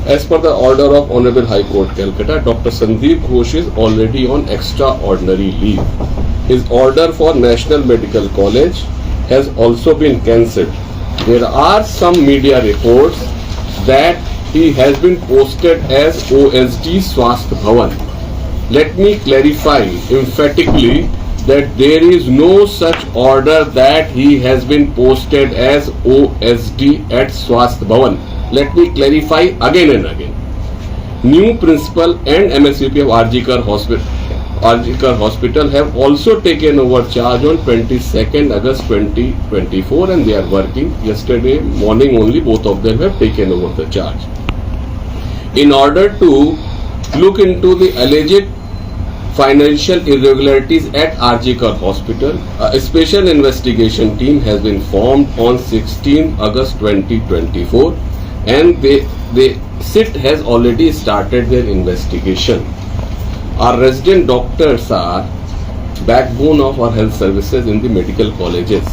As per the order of Honorable High Court, Calcutta, Dr. Sandeep Ghosh is already on extraordinary leave. His order for National Medical College has also been cancelled. There are some media reports that he has been posted as OSD Swasth Bhavan. Let me clarify emphatically that there is no such order that he has been posted as OSD at Swasth Bhavan. Let me clarify again and again. New principal and MSVP of RG Kar Hospital have also taken over charge on 22nd August 2024 and they are working. Yesterday morning only both of them have taken over the charge. In order to look into the alleged financial irregularities at RG Kar Hospital, a special investigation team has been formed on 16 August 2024 and the SIT has already started their investigation. Our resident doctors are backbone of our health services in the medical colleges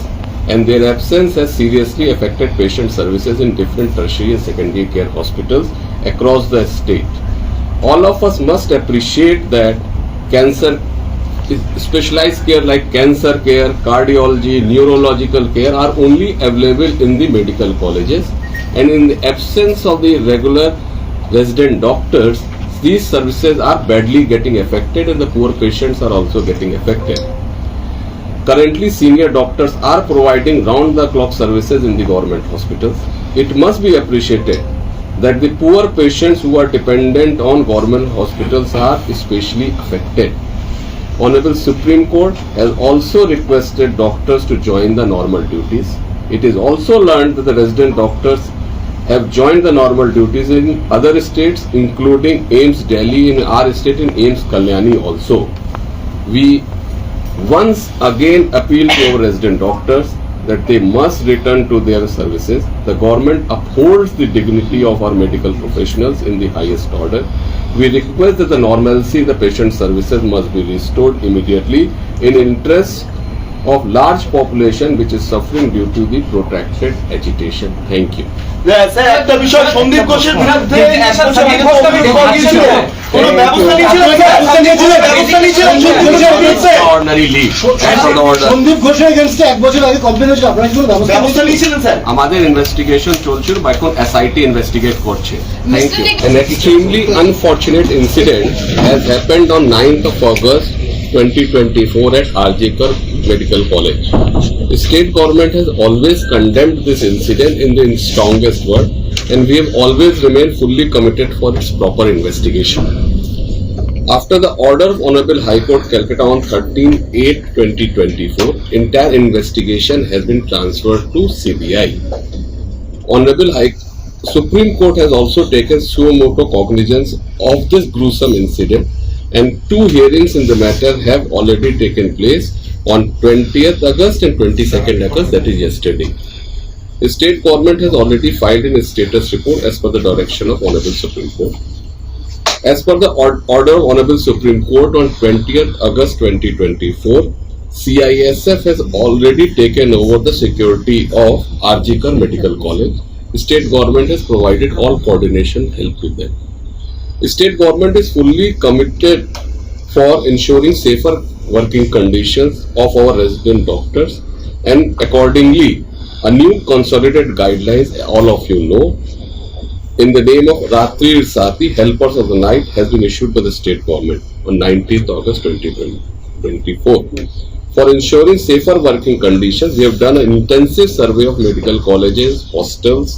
and their absence has seriously affected patient services in different tertiary and secondary care hospitals across the state. All of us must appreciate that cancer, specialized care like cancer care, cardiology, neurological care are only available in the medical colleges, and in the absence of the regular resident doctors, these services are badly getting affected and the poor patients are also getting affected. Currently, senior doctors are providing round-the-clock services in the government hospitals. It must be appreciated that the poor patients who are dependent on government hospitals are especially affected. Honorable Supreme Court has also requested doctors to join the normal duties. It is also learned that the resident doctors have joined the normal duties in other states, including AIIMS Delhi, in our state in AIIMS Kalyani also. We once again appeal to our resident doctors that they must return to their services. The government upholds the dignity of our medical professionals in the highest order. We request that the normalcy in the patient services must be restored immediately in interest of large population which is suffering due to the protracted agitation. Thank you. Sir একটা বিষয় সন্দীপ ঘোষের বিরুদ্ধে কোনো ব্যবস্থা নিয়েছিলেন সন্দীপ ঘোষের এগেইনস্টে 1 বছর আগে কমপ্লেইন হয়েছিল, আপনারা কি কোনো ব্যবস্থা নিয়েছিলেন স্যার? আমাদের ইনভেস্টিগেশন চলছিল, এখন SIT ইনভেস্টিগেট করছে. Thank you. An extremely unfortunate incident has happened on 9th of August 2024 at RG Kar Medical College. The state government has always condemned this incident in the strongest word and we have always remained fully committed for its proper investigation. After the order of Honorable High Court Calcutta on 13/8/2024, entire investigation has been transferred to CBI. Honorable Supreme Court has also taken suo motu cognizance of this gruesome incident and 2 hearings in the matter have already taken place on 20th August and 22nd August, that is yesterday. The state government has already filed in its status report as per the direction of Honorable Supreme Court. As per the order of Honorable Supreme Court on 20th August 2024, CISF has already taken over the security of RG Kar Medical College. The state government has provided all coordination help to them. The state government is fully committed for ensuring safer working conditions of our resident doctors, and accordingly a new consolidated guidelines, all of you know, in the name of Ratri Sati, Helpers of the Night, has been issued by the state government on 19th August 2024. For ensuring safer working conditions, we have done an intensive survey of medical colleges, hostels,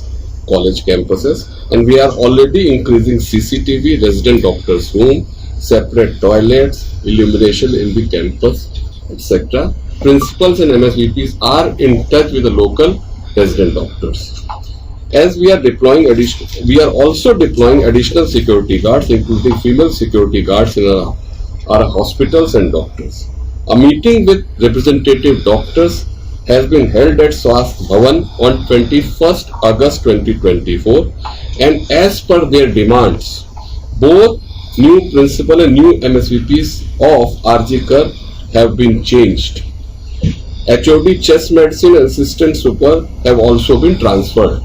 college campuses, and we are already increasing CCTV, resident doctors' room, separate toilets, illumination in the campus, etc. Principals and MSVPs are in touch with the local resident doctors. As we are also deploying additional security guards, including female security guards in our hospitals and doctors. A meeting with representative doctors has been held at Swasth Bhavan on 21st August 2024, and as per their demands, both new principal and new MSVPs of RG Kar have been changed. HOD chest medicine and assistant super have also been transferred.